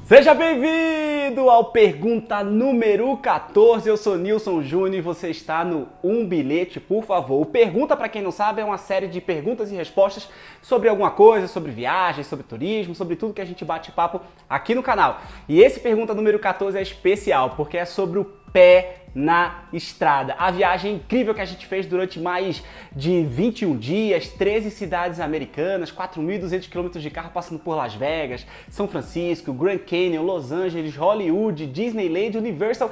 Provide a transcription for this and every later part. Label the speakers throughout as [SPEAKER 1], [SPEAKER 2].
[SPEAKER 1] Seja bem-vindo ao Pergunta número 14, eu sou Nilson Júnior e você está no Um Bilhete, por favor. O Pergunta, para quem não sabe, é uma série de perguntas e respostas sobre alguma coisa, sobre viagens, sobre turismo, sobre tudo que a gente bate papo aqui no canal. E esse Pergunta número 14 é especial, porque é sobre o pé na estrada. A viagem incrível que a gente fez durante mais de 21 dias, 13 cidades americanas, 4.200 km de carro passando por Las Vegas, São Francisco, Grand Canyon, Los Angeles, Hollywood, Disneyland, Universal.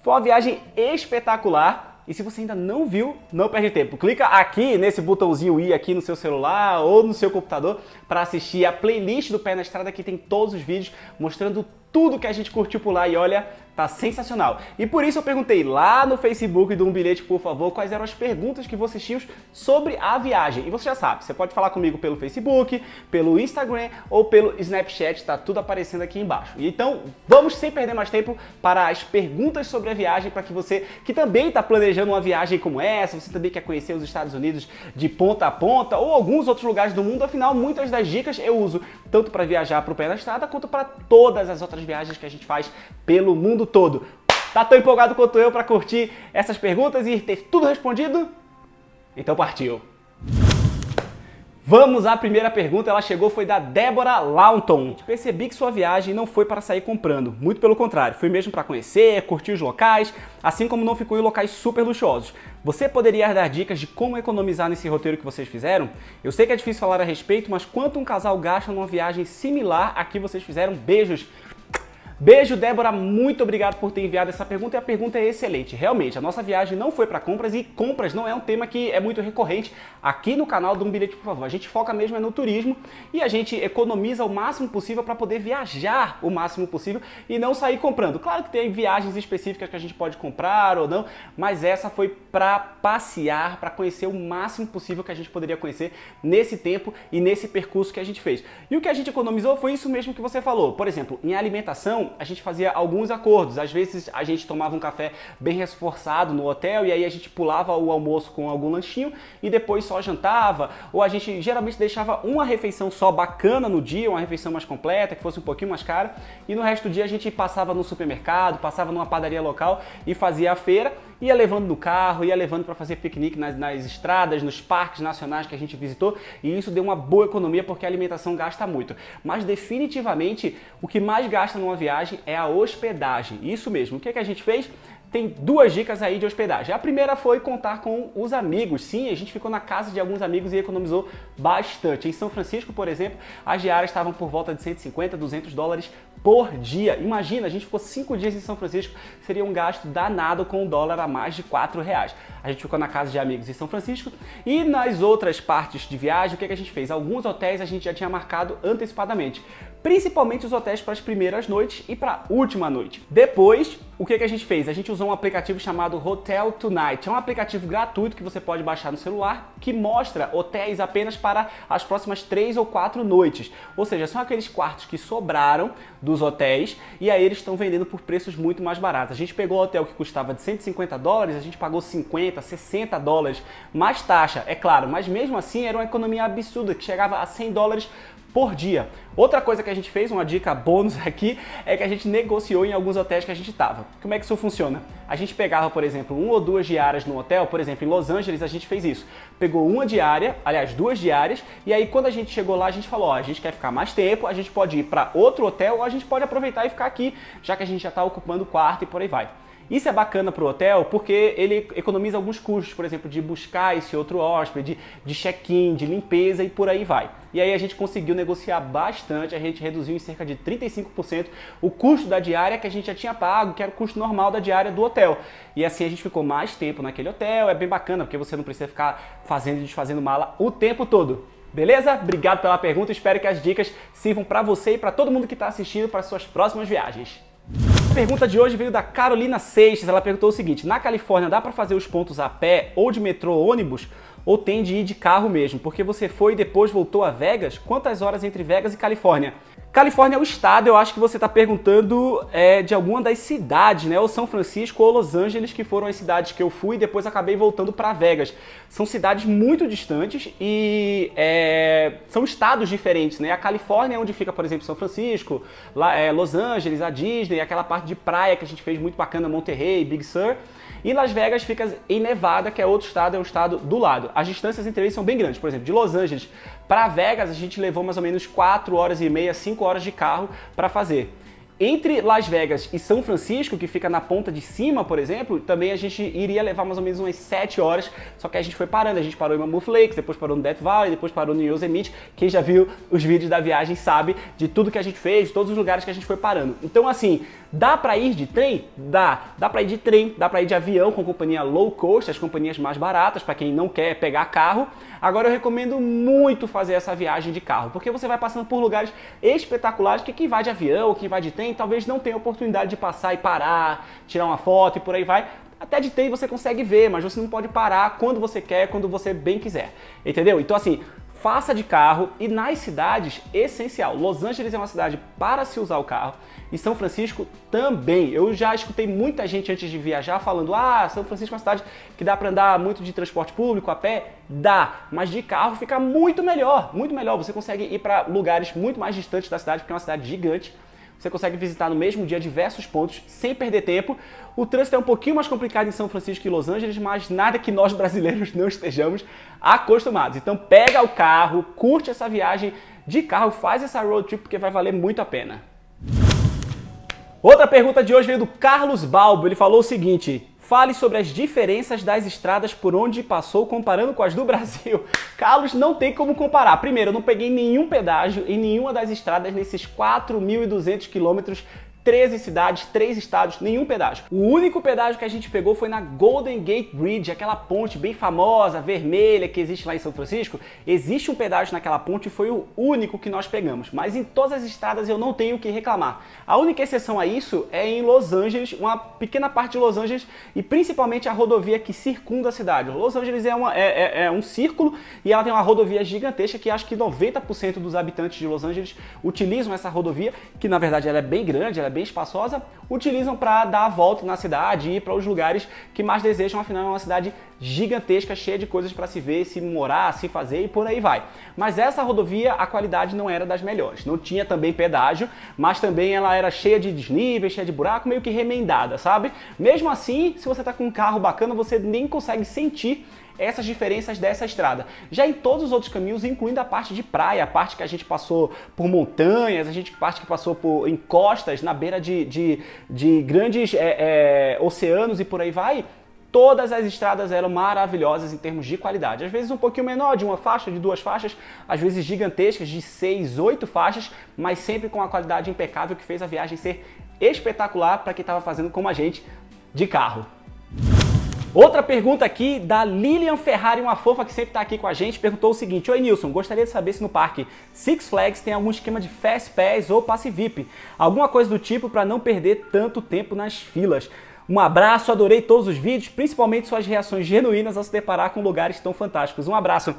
[SPEAKER 1] Foi uma viagem espetacular. E se você ainda não viu, não perde tempo. Clica aqui nesse botãozinho i aqui no seu celular ou no seu computador para assistir a playlist do Pé na Estrada, que tem todos os vídeos mostrando tudo que a gente curtiu por lá e olha, tá sensacional. E por isso eu perguntei lá no Facebook do Um Bilhete, por favor, quais eram as perguntas que vocês tinham sobre a viagem. E você já sabe, você pode falar comigo pelo Facebook, pelo Instagram ou pelo Snapchat, tá tudo aparecendo aqui embaixo. Então, vamos sem perder mais tempo para as perguntas sobre a viagem, para que você que também está planejando uma viagem como essa, você também quer conhecer os Estados Unidos de ponta a ponta ou alguns outros lugares do mundo, afinal, muitas das dicas eu uso tanto para viajar para o Pé na Estrada quanto para todas as outras viagens que a gente faz pelo mundo todo. Tá tão empolgado quanto eu para curtir essas perguntas e ter tudo respondido? Então partiu! Vamos à primeira pergunta, ela chegou, foi da Débora Launton. Percebi que sua viagem não foi para sair comprando, muito pelo contrário, foi mesmo para conhecer, curtir os locais, assim como não ficou em locais super luxuosos. Você poderia dar dicas de como economizar nesse roteiro que vocês fizeram? Eu sei que é difícil falar a respeito, mas quanto um casal gasta numa viagem similar à que vocês fizeram? Beijos! Beijo, Débora, muito obrigado por ter enviado essa pergunta e a pergunta é excelente. Realmente, a nossa viagem não foi para compras e compras não é um tema que é muito recorrente aqui no canal do Um Bilhete, por favor. A gente foca mesmo no turismo e a gente economiza o máximo possível para poder viajar o máximo possível e não sair comprando. Claro que tem viagens específicas que a gente pode comprar ou não, mas essa foi para passear, para conhecer o máximo possível que a gente poderia conhecer nesse tempo e nesse percurso que a gente fez. E o que a gente economizou foi isso mesmo que você falou. Por exemplo, em alimentação, a gente fazia alguns acordos. Às vezes a gente tomava um café bem reforçado no hotel e aí a gente pulava o almoço com algum lanchinho e depois só jantava. Ou a gente geralmente deixava uma refeição só bacana no dia, uma refeição mais completa, que fosse um pouquinho mais cara. E no resto do dia a gente passava no supermercado, passava numa padaria local e fazia a feira. Ia levando no carro, ia levando para fazer piquenique nas estradas, nos parques nacionais que a gente visitou. E isso deu uma boa economia porque a alimentação gasta muito. Mas definitivamente o que mais gasta numa viagem é a hospedagem. Isso mesmo. O que a gente fez? Tem duas dicas aí de hospedagem. A primeira foi contar com os amigos. Sim, a gente ficou na casa de alguns amigos e economizou bastante. Em São Francisco, por exemplo, as diárias estavam por volta de 150, 200 dólares por dia. Imagina, a gente ficou 5 dias em São Francisco, seria um gasto danado com o dólar a mais de R$4. A gente ficou na casa de amigos em São Francisco e nas outras partes de viagem, o que a gente fez? Alguns hotéis a gente já tinha marcado antecipadamente. Principalmente os hotéis para as primeiras noites e para a última noite. Depois, o que a gente fez? A gente usou um aplicativo chamado Hotel Tonight. É um aplicativo gratuito que você pode baixar no celular que mostra hotéis apenas para as próximas 3 ou 4 noites. Ou seja, são aqueles quartos que sobraram dos hotéis e aí eles estão vendendo por preços muito mais baratos. A gente pegou um hotel que custava de 150 dólares, a gente pagou 50, 60 dólares mais taxa, é claro, mas mesmo assim era uma economia absurda que chegava a 100 dólares por dia. Outra coisa que a gente fez, uma dica bônus aqui, é que a gente negociou em alguns hotéis que a gente estava. Como é que isso funciona? A gente pegava, por exemplo, 1 ou 2 diárias no hotel, por exemplo, em Los Angeles a gente fez isso. Pegou uma diária, aliás, 2 diárias, e aí quando a gente chegou lá, a gente falou, ó, a gente quer ficar mais tempo, a gente pode ir para outro hotel, ou a gente pode aproveitar e ficar aqui, já que a gente já está ocupando o quarto e por aí vai. Isso é bacana para o hotel porque ele economiza alguns custos, por exemplo, de buscar esse outro hóspede, de check-in, de limpeza e por aí vai. E aí a gente conseguiu negociar bastante, a gente reduziu em cerca de 35% o custo da diária que a gente já tinha pago, que era o custo normal da diária do hotel. E assim a gente ficou mais tempo naquele hotel, é bem bacana porque você não precisa ficar fazendo e desfazendo mala o tempo todo. Beleza? Obrigado pela pergunta, espero que as dicas sirvam para você e para todo mundo que está assistindo para suas próximas viagens. A pergunta de hoje veio da Carolina Seixas. Ela perguntou o seguinte: na Califórnia dá para fazer os pontos a pé ou de metrô ou ônibus? Ou tem de ir de carro mesmo? Porque você foi e depois voltou a Vegas? Quantas horas entre Vegas e Califórnia? Califórnia é o estado, eu acho que você está perguntando de alguma das cidades, né? Ou São Francisco ou Los Angeles, que foram as cidades que eu fui e depois acabei voltando para Vegas. São cidades muito distantes e são estados diferentes, né? A Califórnia é onde fica, por exemplo, São Francisco, Los Angeles, a Disney, aquela parte de praia que a gente fez muito bacana, Monterey, Big Sur. E Las Vegas fica em Nevada, que é outro estado, é um estado do lado. As distâncias entre eles são bem grandes. Por exemplo, de Los Angeles para Vegas, a gente levou mais ou menos 4 horas e meia, 5 horas de carro para fazer. Entre Las Vegas e São Francisco, que fica na ponta de cima, por exemplo, também a gente iria levar mais ou menos umas 7 horas, só que a gente foi parando. A gente parou em Mammoth Lakes, depois parou no Death Valley, depois parou no Yosemite. Quem já viu os vídeos da viagem sabe de tudo que a gente fez, de todos os lugares que a gente foi parando. Então, assim, dá pra ir de trem? Dá. Dá pra ir de trem, dá pra ir de avião com companhia low cost, as companhias mais baratas, pra quem não quer pegar carro. Agora eu recomendo muito fazer essa viagem de carro, porque você vai passando por lugares espetaculares que quem vai de avião ou quem vai de trem talvez não tenha oportunidade de passar e parar, tirar uma foto e por aí vai. Até de trem você consegue ver, mas você não pode parar quando você quer, quando você bem quiser. Entendeu? Então assim, faça de carro e nas cidades, essencial. Los Angeles é uma cidade para se usar o carro e São Francisco também. Eu já escutei muita gente antes de viajar falando: ah, São Francisco é uma cidade que dá para andar muito de transporte público, a pé. Dá, mas de carro fica muito melhor, muito melhor. Você consegue ir para lugares muito mais distantes da cidade, porque é uma cidade gigante. Você consegue visitar no mesmo dia diversos pontos sem perder tempo. O trânsito é um pouquinho mais complicado em São Francisco e Los Angeles, mas nada que nós brasileiros não estejamos acostumados. Então pega o carro, curte essa viagem de carro, faz essa road trip porque vai valer muito a pena. Outra pergunta de hoje veio do Carlos Balbo. Ele falou o seguinte: fale sobre as diferenças das estradas por onde passou comparando com as do Brasil. Carlos, não tem como comparar. Primeiro, eu não peguei nenhum pedágio em nenhuma das estradas nesses 4.200 quilômetros, 13 cidades, 3 estados, nenhum pedágio. O único pedágio que a gente pegou foi na Golden Gate Bridge, aquela ponte bem famosa, vermelha, que existe lá em São Francisco. Existe um pedágio naquela ponte e foi o único que nós pegamos. Mas em todas as estradas eu não tenho o que reclamar. A única exceção a isso é em Los Angeles, uma pequena parte de Los Angeles e principalmente a rodovia que circunda a cidade. Los Angeles é um círculo e ela tem uma rodovia gigantesca que acho que 90% dos habitantes de Los Angeles utilizam essa rodovia, que na verdade ela é bem grande, ela é bem espaçosa, utilizam para dar a volta na cidade e ir para os lugares que mais desejam. Afinal, é uma cidade gigantesca, cheia de coisas para se ver, se morar, se fazer e por aí vai. Mas essa rodovia, a qualidade não era das melhores. Não tinha também pedágio, mas também ela era cheia de desníveis, cheia de buraco, meio que remendada, sabe? Mesmo assim, se você tá com um carro bacana, você nem consegue sentir essas diferenças dessa estrada. Já em todos os outros caminhos, incluindo a parte de praia, a parte que a gente passou por montanhas, parte que passou por encostas, na beira de grandes oceanos e por aí vai, todas as estradas eram maravilhosas em termos de qualidade. Às vezes um pouquinho menor, de uma faixa, de 2 faixas, às vezes gigantescas, de 6, 8 faixas, mas sempre com a qualidade impecável que fez a viagem ser espetacular para quem estava fazendo como a gente de carro. Outra pergunta aqui da Lilian Ferrari, uma fofa que sempre está aqui com a gente, perguntou o seguinte: oi Nilson, gostaria de saber se no parque Six Flags tem algum esquema de Fast Pass ou passe VIP, alguma coisa do tipo para não perder tanto tempo nas filas. Um abraço, adorei todos os vídeos, principalmente suas reações genuínas ao se deparar com lugares tão fantásticos. Um abraço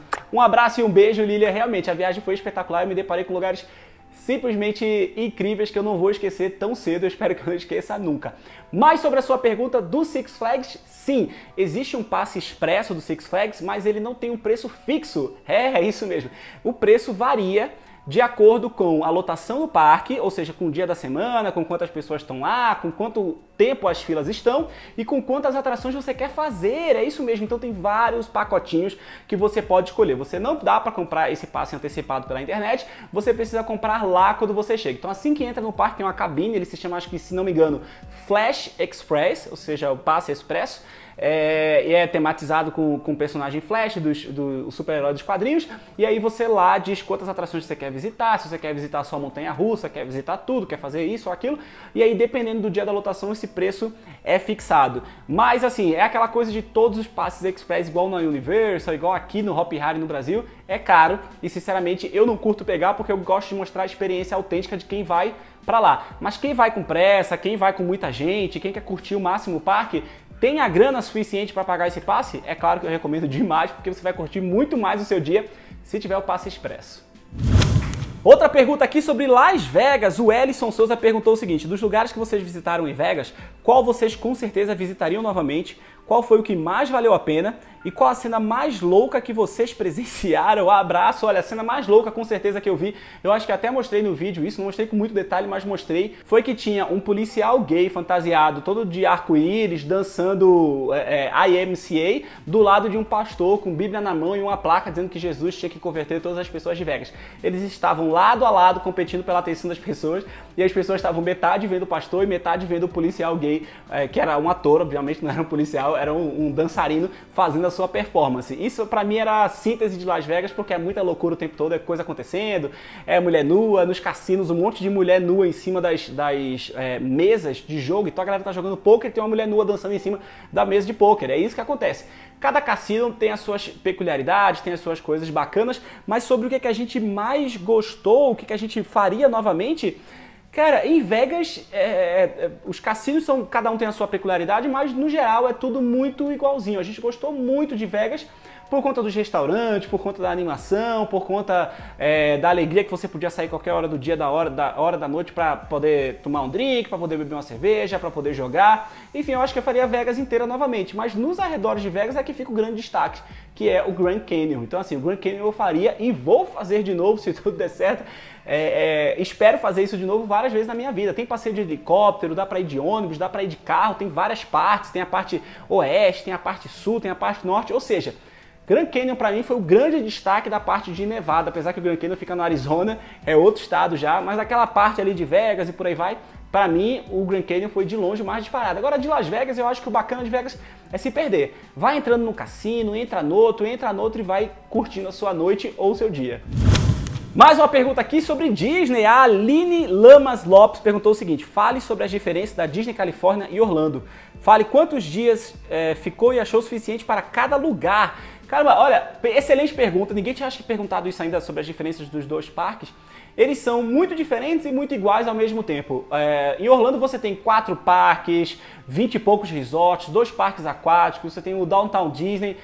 [SPEAKER 1] e um beijo, Lilian. Realmente, a viagem foi espetacular, eu me deparei com lugares simplesmente incríveis que eu não vou esquecer tão cedo, eu espero que eu não esqueça nunca. Mas sobre a sua pergunta do Six Flags, sim, existe um passe expresso do Six Flags, mas ele não tem um preço fixo. É isso mesmo. O preço varia de acordo com a lotação do parque, ou seja, com o dia da semana, com quantas pessoas estão lá, com quanto tempo as filas estão e com quantas atrações você quer fazer. É isso mesmo, então tem vários pacotinhos que você pode escolher. Você não dá para comprar esse passe antecipado pela internet, você precisa comprar lá quando você chega. Então assim que entra no parque tem uma cabine, ele se chama, acho que se não me engano, Flash Express, ou seja, o passe expresso. E é tematizado com o personagem Flash, do super-herói dos quadrinhos, e aí você lá diz quantas atrações você quer visitar, se você quer visitar só a montanha-russa, quer visitar tudo, quer fazer isso ou aquilo, e aí dependendo do dia da lotação esse preço é fixado. Mas assim, é aquela coisa de todos os passes express, igual na Universal, igual aqui no Hop Hari no Brasil, é caro, e sinceramente eu não curto pegar porque eu gosto de mostrar a experiência autêntica de quem vai pra lá. Mas quem vai com pressa, quem vai com muita gente, quem quer curtir o máximo o parque, tem a grana suficiente para pagar esse passe? É claro que eu recomendo demais, porque você vai curtir muito mais o seu dia se tiver o passe expresso. Outra pergunta aqui sobre Las Vegas. O Ellison Souza perguntou o seguinte: dos lugares que vocês visitaram em Vegas, qual vocês com certeza visitariam novamente? Qual foi o que mais valeu a pena? E qual a cena mais louca que vocês presenciaram? Abraço! Olha, a cena mais louca com certeza que eu vi, eu acho que até mostrei no vídeo isso, não mostrei com muito detalhe, mas mostrei, foi que tinha um policial gay fantasiado, todo de arco-íris, dançando IMCA, do lado de um pastor com Bíblia na mão e uma placa dizendo que Jesus tinha que converter todas as pessoas de Vegas. Eles estavam lado a lado competindo pela atenção das pessoas, e as pessoas estavam metade vendo o pastor e metade vendo o policial gay, que era um ator, obviamente não era um policial, era um dançarino fazendo a sua performance. Isso pra mim era a síntese de Las Vegas, porque é muita loucura o tempo todo, é coisa acontecendo, é mulher nua, nos cassinos um monte de mulher nua em cima das mesas de jogo, então a galera tá jogando poker e tem uma mulher nua dançando em cima da mesa de poker, é isso que acontece. Cada cassino tem as suas peculiaridades, tem as suas coisas bacanas, mas sobre o que a gente mais gostou, o que a gente faria novamente... Cara, em Vegas, os cassinos são, cada um tem a sua peculiaridade, mas no geral é tudo muito igualzinho. A gente gostou muito de Vegas por conta dos restaurantes, por conta da animação, por conta da alegria que você podia sair qualquer hora do dia, da hora da noite para poder tomar um drink, para poder beber uma cerveja, para poder jogar. Enfim, eu acho que eu faria Vegas inteira novamente, mas nos arredores de Vegas é que fica o grande destaque, que é o Grand Canyon. Então assim, o Grand Canyon eu faria e vou fazer de novo se tudo der certo. Espero fazer isso de novo várias vezes na minha vida. Tem passeio de helicóptero, dá pra ir de ônibus, dá pra ir de carro, tem várias partes, tem a parte oeste, tem a parte sul, tem a parte norte, ou seja, Grand Canyon pra mim foi o grande destaque da parte de Nevada, apesar que o Grand Canyon fica no Arizona, é outro estado já, mas aquela parte ali de Vegas e por aí vai, pra mim o Grand Canyon foi de longe o mais disparado. Agora de Las Vegas eu acho que o bacana de Vegas é se perder. Vai entrando no cassino, entra no outro e vai curtindo a sua noite ou o seu dia. Mais uma pergunta aqui sobre Disney. A Aline Lamas Lopes perguntou o seguinte: fale sobre as diferenças da Disney Califórnia e Orlando. Fale quantos dias ficou e achou suficiente para cada lugar. Caramba, olha, excelente pergunta. Ninguém tinha acho que perguntado isso ainda sobre as diferenças dos dois parques. Eles são muito diferentes e muito iguais ao mesmo tempo. Em Orlando você tem 4 parques, 20 e poucos resorts, 2 parques aquáticos, você tem o Downtown Disney.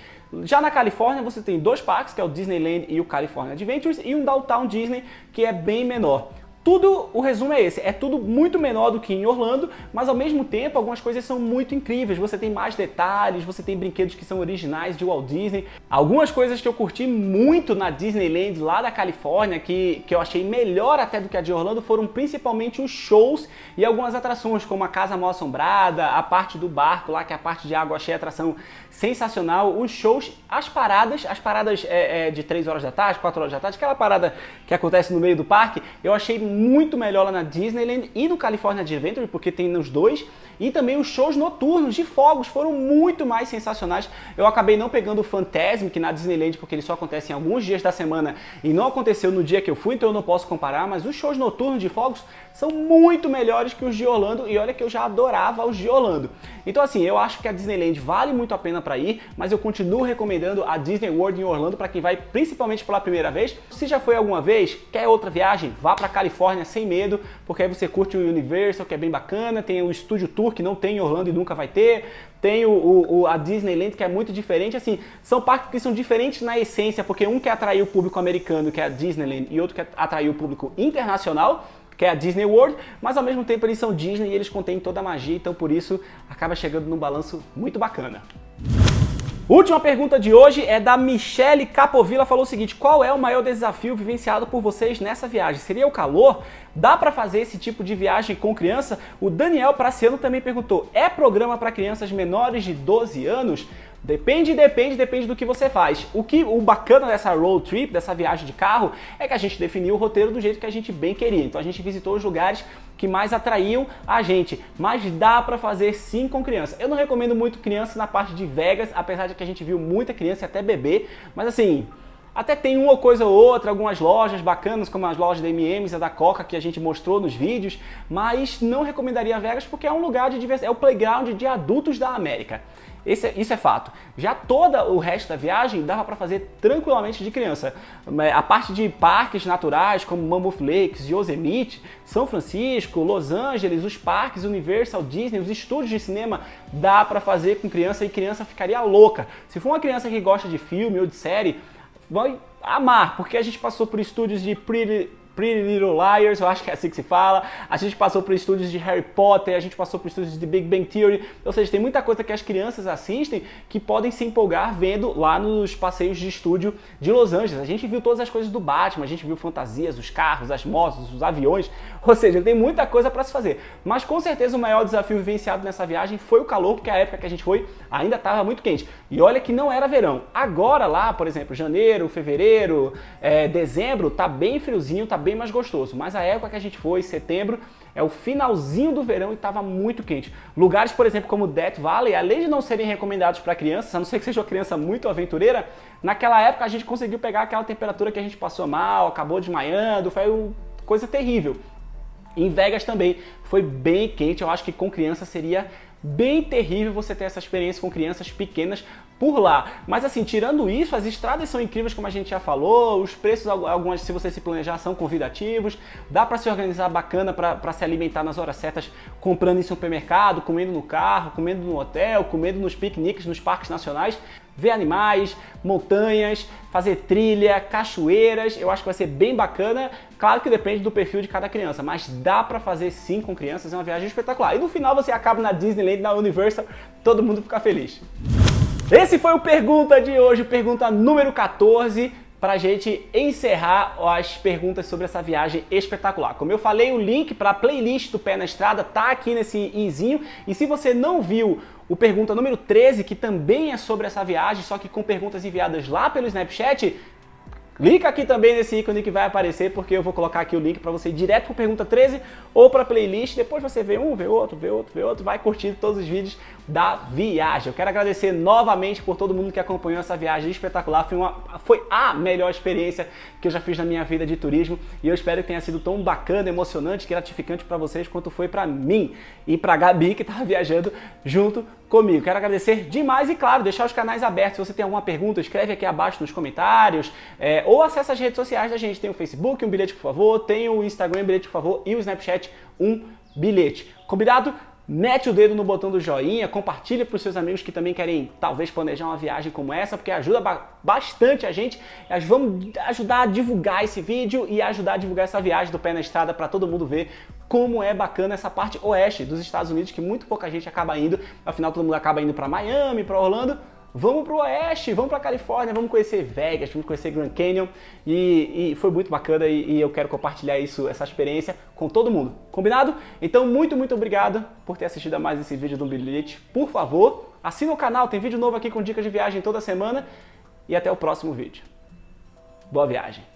[SPEAKER 1] Já na Califórnia você tem 2 parques, que é o Disneyland e o California Adventures, e um Downtown Disney, que é bem menor. Tudo, o resumo é esse, é tudo muito menor do que em Orlando, mas ao mesmo tempo algumas coisas são muito incríveis, você tem mais detalhes, você tem brinquedos que são originais de Walt Disney. Algumas coisas que eu curti muito na Disneyland lá da Califórnia, que eu achei melhor até do que a de Orlando, foram principalmente os shows e algumas atrações, como a Casa Mal Assombrada, a parte do barco lá, que é a parte de água, achei a atração sensacional, os shows, as paradas de 3 horas da tarde, 4 horas da tarde, aquela parada que acontece no meio do parque, eu achei muito melhor lá na Disneyland e no California Adventure, porque tem nos dois, e também os shows noturnos de fogos foram muito mais sensacionais. Eu acabei não pegando o Fantasmic na Disneyland, porque ele só acontece em alguns dias da semana e não aconteceu no dia que eu fui, então eu não posso comparar, mas os shows noturnos de fogos são muito melhores que os de Orlando, e olha que eu já adorava os de Orlando. Então assim, eu acho que a Disneyland vale muito a pena para ir, mas eu continuo recomendando a Disney World em Orlando para quem vai principalmente pela primeira vez. Se já foi alguma vez, quer outra viagem, vá para Califórnia sem medo, porque aí você curte o Universal, que é bem bacana, tem o Studio Tour, que não tem em Orlando e nunca vai ter, tem a Disneyland, que é muito diferente. Assim, são parques que são diferentes na essência, porque um quer atrair o público americano, que é a Disneyland, e outro quer atrair o público internacional, que é a Disney World, mas ao mesmo tempo eles são Disney e eles contêm toda a magia, então por isso acaba chegando num balanço muito bacana. Última pergunta de hoje é da Michele Capovilla, falou o seguinte: qual é o maior desafio vivenciado por vocês nessa viagem? Seria o calor? Dá para fazer esse tipo de viagem com criança? O Daniel Praciano também perguntou: é programa para crianças menores de 12 anos? Depende do que você faz. O bacana dessa road trip, dessa viagem de carro, é que a gente definiu o roteiro do jeito que a gente bem queria. Então a gente visitou os lugares que mais atraíam a gente, mas dá pra fazer sim com criança. Eu não recomendo muito criança na parte de Vegas, apesar de que a gente viu muita criança e até bebê, mas assim, até tem uma coisa ou outra, algumas lojas bacanas, como as lojas da M&M's e da Coca, que a gente mostrou nos vídeos, mas não recomendaria Vegas porque é um lugar de diversão, é o playground de adultos da América. Isso é fato. Já todo o resto da viagem dava para fazer tranquilamente de criança. A parte de parques naturais, como Mammoth Lakes, Yosemite, São Francisco, Los Angeles, os parques Universal, Disney, os estúdios de cinema, dá para fazer com criança e criança ficaria louca. Se for uma criança que gosta de filme ou de série, vai amar, porque a gente passou por estúdios de Pretty Little Liars, eu acho que é assim que se fala. A gente passou por estúdios de Harry Potter, a gente passou por estúdios de Big Bang Theory. Ou seja, tem muita coisa que as crianças assistem que podem se empolgar vendo lá nos passeios de estúdio de Los Angeles. A gente viu todas as coisas do Batman, a gente viu fantasias, os carros, as motos, os aviões. Ou seja, tem muita coisa para se fazer. Mas com certeza o maior desafio vivenciado nessa viagem foi o calor, porque a época que a gente foi ainda estava muito quente. E olha que não era verão. Agora lá, por exemplo, janeiro, fevereiro, dezembro, tá bem friozinho, tá bem mais gostoso. Mas a época que a gente foi, setembro, é o finalzinho do verão e estava muito quente. Lugares, por exemplo, como Death Valley, além de não serem recomendados para crianças, a não ser que seja uma criança muito aventureira, naquela época a gente conseguiu pegar aquela temperatura que a gente passou mal, acabou desmaiando, foi coisa terrível. Em Vegas também foi bem quente, eu acho que com criança seria bem terrível você ter essa experiência com crianças pequenas por lá. Mas assim, tirando isso, as estradas são incríveis, como a gente já falou, os preços, algumas, se você se planejar, são convidativos, dá para se organizar bacana para se alimentar nas horas certas, comprando em supermercado, comendo no carro, comendo no hotel, comendo nos piqueniques, nos parques nacionais, ver animais, montanhas, fazer trilha, cachoeiras. Eu acho que vai ser bem bacana. Claro que depende do perfil de cada criança, mas dá para fazer sim com crianças, é uma viagem espetacular. E no final você acaba na Disneyland, na Universal, todo mundo fica feliz. Esse foi o Pergunta de hoje, pergunta número 14, para a gente encerrar as perguntas sobre essa viagem espetacular. Como eu falei, o link para a playlist do Pé na Estrada tá aqui nesse izinho, e se você não viu o pergunta número 13, que também é sobre essa viagem, só que com perguntas enviadas lá pelo Snapchat, clica aqui também nesse ícone que vai aparecer, porque eu vou colocar aqui o link para você ir direto para pergunta 13 ou para a playlist. Depois você vê um, vê outro, vê outro, vê outro, vai curtindo todos os vídeos da viagem. Eu quero agradecer novamente por todo mundo que acompanhou essa viagem espetacular. Foi a melhor experiência que eu já fiz na minha vida de turismo, e eu espero que tenha sido tão bacana, emocionante, gratificante para vocês quanto foi para mim e para a Gabi, que estava viajando junto comigo. Quero agradecer demais e, claro, deixar os canais abertos. Se você tem alguma pergunta, escreve aqui abaixo nos comentários, ou acessa as redes sociais da gente. Tem o Facebook, um bilhete por favor, tem o Instagram, um bilhete por favor, e o Snapchat, um bilhete. Combinado? Mete o dedo no botão do joinha, compartilha para os seus amigos que também querem talvez planejar uma viagem como essa, porque ajuda bastante a gente. Vamos ajudar a divulgar esse vídeo e ajudar a divulgar essa viagem do Pé na Estrada para todo mundo ver como é bacana essa parte oeste dos Estados Unidos, que muito pouca gente acaba indo. Afinal, todo mundo acaba indo para Miami, para Orlando. Vamos pro oeste, vamos pra Califórnia, vamos conhecer Vegas, vamos conhecer Grand Canyon, e foi muito bacana, e eu quero compartilhar essa experiência com todo mundo. Combinado? Então, muito obrigado por ter assistido a mais esse vídeo do Bilhete. Por favor, assina o canal, tem vídeo novo aqui com dicas de viagem toda semana, e até o próximo vídeo. Boa viagem!